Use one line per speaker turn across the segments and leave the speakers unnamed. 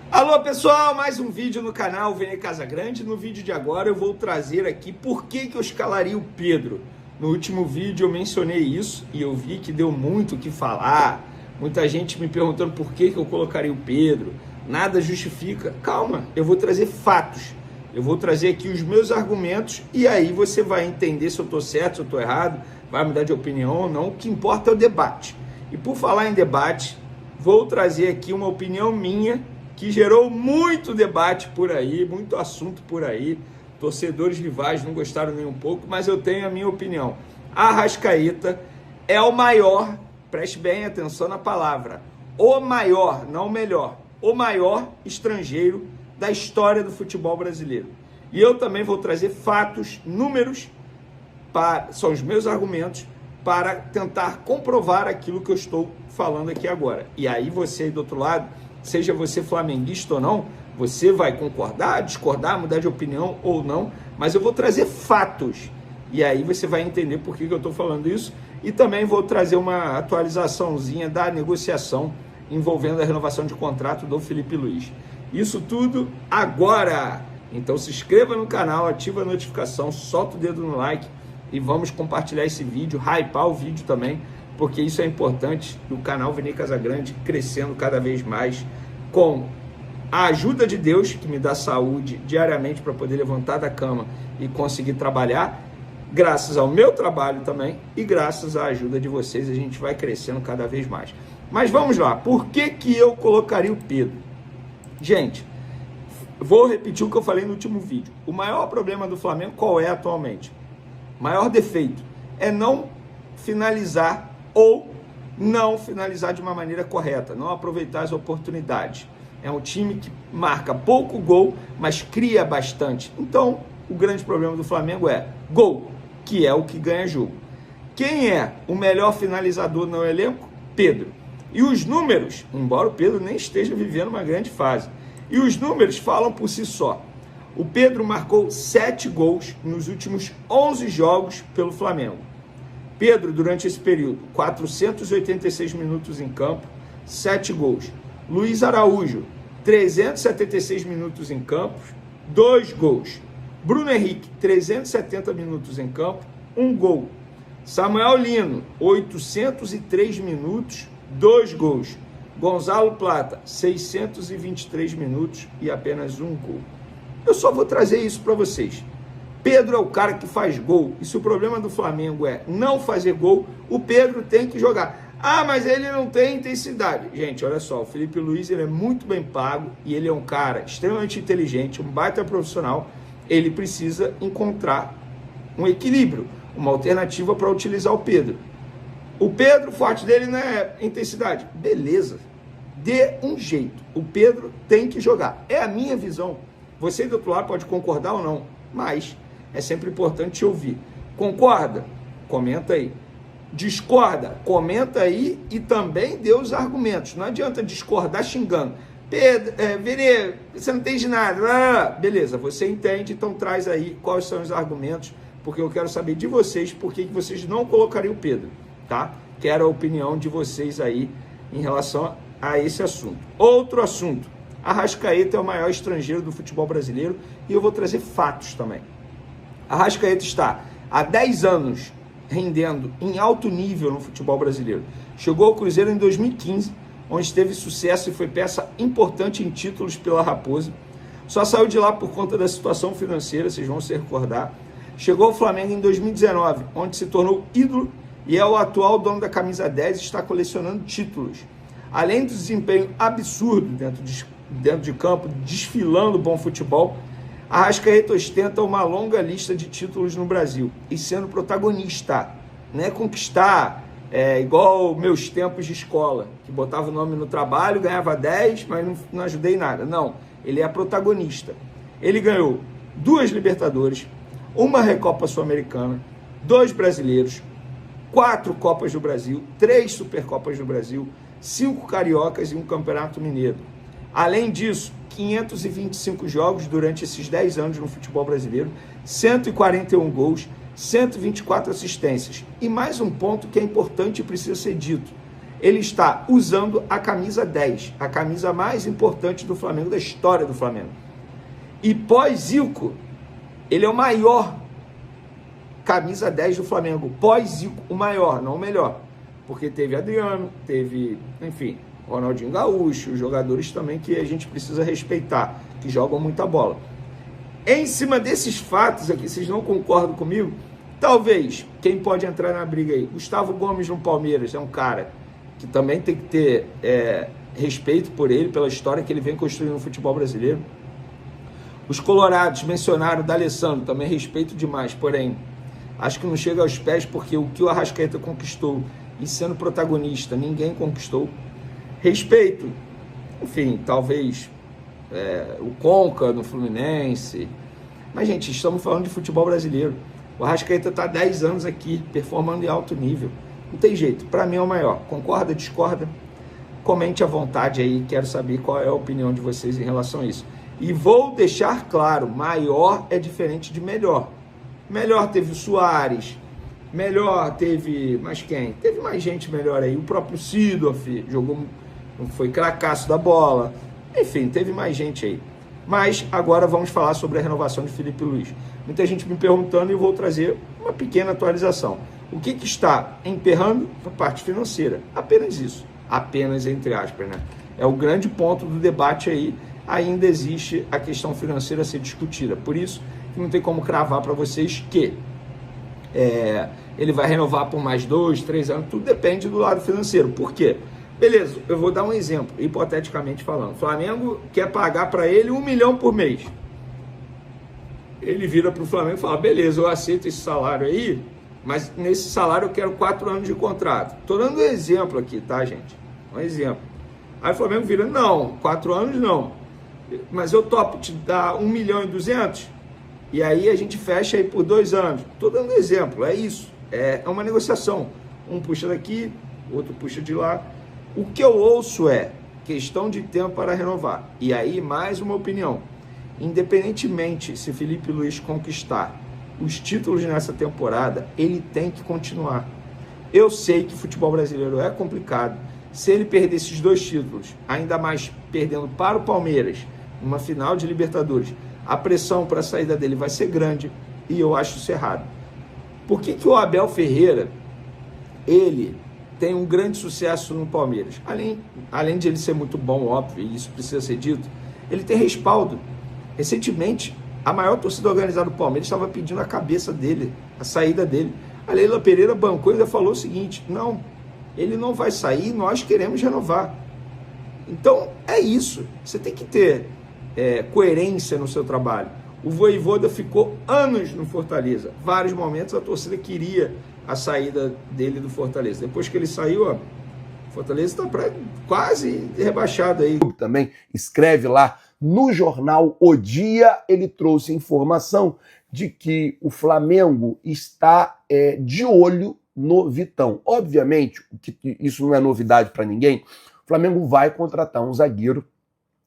Alô pessoal, mais um vídeo no canal Vene Casagrande. No vídeo de agora eu vou trazer aqui por que eu escalaria o Pedro. No último vídeo eu mencionei isso e eu vi que deu muito o que falar. Muita gente me perguntando por que eu colocaria o Pedro. Nada justifica. Calma, eu vou trazer fatos. Eu vou trazer aqui os meus argumentos e aí você vai entender se eu estou certo, se eu estou errado, vai mudar de opinião ou não. O que importa é o debate. E por falar em debate, vou trazer aqui uma opinião minha que gerou muito debate por aí, muito assunto por aí. Torcedores rivais não gostaram nem um pouco, mas eu tenho a minha opinião. Arrascaeta é o maior, preste bem atenção na palavra, o maior, não o melhor, o maior estrangeiro da história do futebol brasileiro. E eu também vou trazer fatos, números, são os meus argumentos, para tentar comprovar aquilo que eu estou falando aqui agora. E aí você aí do outro lado, seja você flamenguista ou não, você vai concordar, discordar, mudar de opinião ou não, mas eu vou trazer fatos. E aí você vai entender por que eu estou falando isso. E também vou trazer uma atualizaçãozinha da negociação envolvendo a renovação de contrato do Felipe Luiz. Isso tudo agora! Então se inscreva no canal, ativa a notificação, solta o dedo no like e vamos compartilhar esse vídeo, hypar o vídeo também, porque isso é importante, o canal Vene Casagrande crescendo cada vez mais, com a ajuda de Deus, que me dá saúde diariamente para poder levantar da cama e conseguir trabalhar, graças ao meu trabalho também, e graças à ajuda de vocês, a gente vai crescendo cada vez mais. Mas vamos lá, por que eu colocaria o Pedro? Gente, vou repetir o que eu falei no último vídeo. O maior problema do Flamengo, qual é atualmente? O maior defeito é não finalizar ou não finalizar de uma maneira correta, não aproveitar as oportunidades. É um time que marca pouco gol, mas cria bastante. Então, o grande problema do Flamengo é gol, que é o que ganha jogo. Quem é o melhor finalizador no elenco? Pedro. E os números, embora o Pedro nem esteja vivendo uma grande fase, e os números falam por si só. O Pedro marcou 7 gols nos últimos 11 jogos pelo Flamengo. Pedro, durante esse período, 486 minutos em campo, 7 gols. Luiz Araújo, 376 minutos em campo, 2 gols. Bruno Henrique, 370 minutos em campo, 1 gol. Samuel Lino, 803 minutos, 2 gols. Gonzalo Plata, 623 minutos e apenas 1 gol. Eu só vou trazer isso para vocês. Pedro é o cara que faz gol. E se o problema do Flamengo é não fazer gol, o Pedro tem que jogar. Ah, mas ele não tem intensidade. Gente, olha só, o Felipe Luiz ele é muito bem pago e ele é um cara extremamente inteligente, um baita profissional. Ele precisa encontrar um equilíbrio, uma alternativa para utilizar o Pedro. O Pedro, o forte dele não é intensidade. Beleza, dê um jeito. O Pedro tem que jogar. É a minha visão. Você do outro lado pode concordar ou não, mas é sempre importante te ouvir. Concorda? Comenta aí. Discorda? Comenta aí e também dê os argumentos. Não adianta discordar xingando. Pedro, Vene, você não entende nada. Beleza, você entende, então traz aí quais são os argumentos, porque eu quero saber de vocês por que vocês não colocariam o Pedro, tá? Quero a opinião de vocês aí em relação a esse assunto. Outro assunto. Arrascaeta é o maior estrangeiro do futebol brasileiro e eu vou trazer fatos também. Arrascaeta está há 10 anos rendendo em alto nível no futebol brasileiro. Chegou ao Cruzeiro em 2015, onde teve sucesso e foi peça importante em títulos pela Raposa. Só saiu de lá por conta da situação financeira, vocês vão se recordar. Chegou ao Flamengo em 2019, onde se tornou ídolo e é o atual dono da camisa 10 e está colecionando títulos. Além do desempenho absurdo dentro de campo, desfilando bom futebol, Arrascaeta ostenta uma longa lista de títulos no Brasil e sendo protagonista, não é conquistar, igual meus tempos de escola, que botava o nome no trabalho, ganhava 10, mas não ajudei em nada. Não, ele é protagonista. Ele ganhou 2 Libertadores, 1 Recopa Sul-Americana, 2 Brasileiros, 4 Copas do Brasil, 3 Supercopas do Brasil, 5 Cariocas e 1 Campeonato Mineiro. Além disso, 525 jogos durante esses 10 anos no futebol brasileiro, 141 gols, 124 assistências. E mais um ponto que é importante e precisa ser dito. Ele está usando a camisa 10, a camisa mais importante do Flamengo, da história do Flamengo. E pós-Zico, ele é o maior camisa 10 do Flamengo. Pós-Zico, o maior, não o melhor. Porque teve Adriano, teve, enfim, Ronaldinho Gaúcho, jogadores também que a gente precisa respeitar, que jogam muita bola. Em cima desses fatos aqui, vocês não concordam comigo? Talvez, quem pode entrar na briga aí? Gustavo Gomes no Palmeiras é um cara que também tem que ter respeito por ele, pela história que ele vem construindo no futebol brasileiro. Os colorados mencionaram o D'Alessandro, também respeito demais, porém, acho que não chega aos pés, porque o que o Arrascaeta conquistou, e sendo protagonista, ninguém conquistou. Respeito, enfim, talvez o Conca no Fluminense, mas, gente, estamos falando de futebol brasileiro. O Arrascaeta está há 10 anos aqui, performando em alto nível. Não tem jeito, para mim é o maior. Concorda, discorda? Comente à vontade aí, quero saber qual é a opinião de vocês em relação a isso. E vou deixar claro, maior é diferente de melhor. Melhor teve o Suárez, melhor teve, mas quem? Teve mais gente melhor aí, o próprio Seedorf jogou, foi cracaço da bola, enfim, teve mais gente aí. Mas agora vamos falar sobre a renovação de Filipe Luís. Muita gente me perguntando e eu vou trazer uma pequena atualização. O que está emperrando? A parte financeira, apenas isso, apenas entre aspas, né? É o grande ponto do debate aí. Ainda existe a questão financeira a ser discutida. Por isso, não tem como cravar para vocês que ele vai renovar por mais 2, 3 anos. Tudo depende do lado financeiro. Por quê? Beleza, eu vou dar um exemplo, hipoteticamente falando. O Flamengo quer pagar para ele 1 milhão por mês. Ele vira para o Flamengo e fala, beleza, eu aceito esse salário aí, mas nesse salário eu quero 4 anos de contrato. Estou dando um exemplo aqui, tá, gente? Um exemplo. Aí o Flamengo vira, não, 4 anos não. Mas eu topo te dar 1 milhão e 200, e aí a gente fecha aí por 2 anos. Estou dando exemplo, é isso. É uma negociação. Um puxa daqui, outro puxa de lá. O que eu ouço é questão de tempo para renovar. E aí, mais uma opinião. Independentemente se Filipe Luís conquistar os títulos nessa temporada, ele tem que continuar. Eu sei que futebol brasileiro é complicado. Se ele perder esses 2 títulos, ainda mais perdendo para o Palmeiras, numa final de Libertadores, a pressão para a saída dele vai ser grande e eu acho isso errado. Por que o Abel Ferreira, ele tem um grande sucesso no Palmeiras? Além de ele ser muito bom, óbvio, e isso precisa ser dito, ele tem respaldo. Recentemente, a maior torcida organizada do Palmeiras estava pedindo a cabeça dele, a saída dele. A Leila Pereira bancou e ainda falou o seguinte, não, ele não vai sair, nós queremos renovar. Então, é isso. Você tem que ter coerência no seu trabalho. O Vojvoda ficou anos no Fortaleza. Vários momentos a torcida queria a saída dele do Fortaleza. Depois que ele saiu, o Fortaleza está quase rebaixado aí.
Também escreve lá no jornal O Dia, ele trouxe informação de que o Flamengo está de olho no Vitão. Obviamente, isso não é novidade para ninguém, o Flamengo vai contratar um zagueiro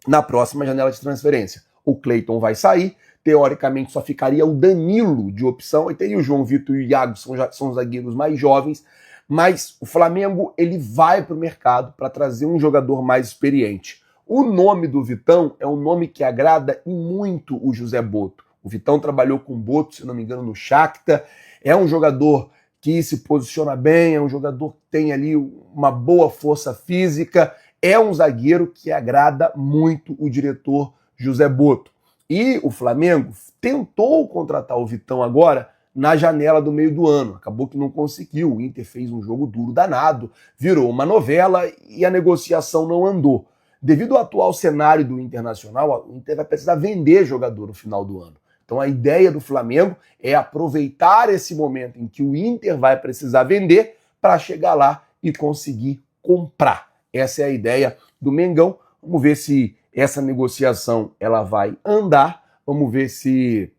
na próxima janela de transferência. O Cleiton vai sair, teoricamente só ficaria o Danilo de opção, e teria o João Vitor e o Iago, são zagueiros mais jovens, mas o Flamengo ele vai para o mercado para trazer um jogador mais experiente. O nome do Vitão é um nome que agrada muito o José Boto. O Vitão trabalhou com o Boto, se não me engano, no Shakhtar, é um jogador que se posiciona bem, é um jogador que tem ali uma boa força física, é um zagueiro que agrada muito o diretor José Boto. E o Flamengo tentou contratar o Vitão agora na janela do meio do ano. Acabou que não conseguiu. O Inter fez um jogo duro danado, virou uma novela e a negociação não andou. Devido ao atual cenário do Internacional, o Inter vai precisar vender jogador no final do ano. Então a ideia do Flamengo é aproveitar esse momento em que o Inter vai precisar vender para chegar lá e conseguir comprar. Essa é a ideia do Mengão. Vamos ver se essa negociação ela vai andar. Vamos ver se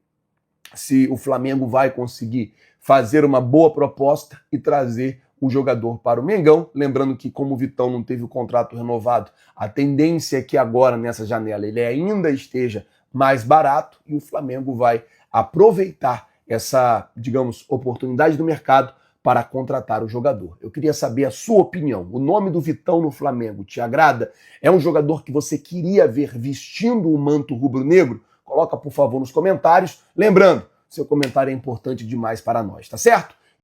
o Flamengo vai conseguir fazer uma boa proposta e trazer o jogador para o Mengão. Lembrando que, como o Vitão não teve o contrato renovado, a tendência é que agora, nessa janela, ele ainda esteja mais barato e o Flamengo vai aproveitar essa, digamos, oportunidade do mercado para contratar o jogador. Eu queria saber a sua opinião. O nome do Vitão no Flamengo te agrada? É um jogador que você queria ver vestindo o manto rubro-negro? Coloca, por favor, nos comentários. Lembrando, seu comentário é importante demais para nós, tá certo?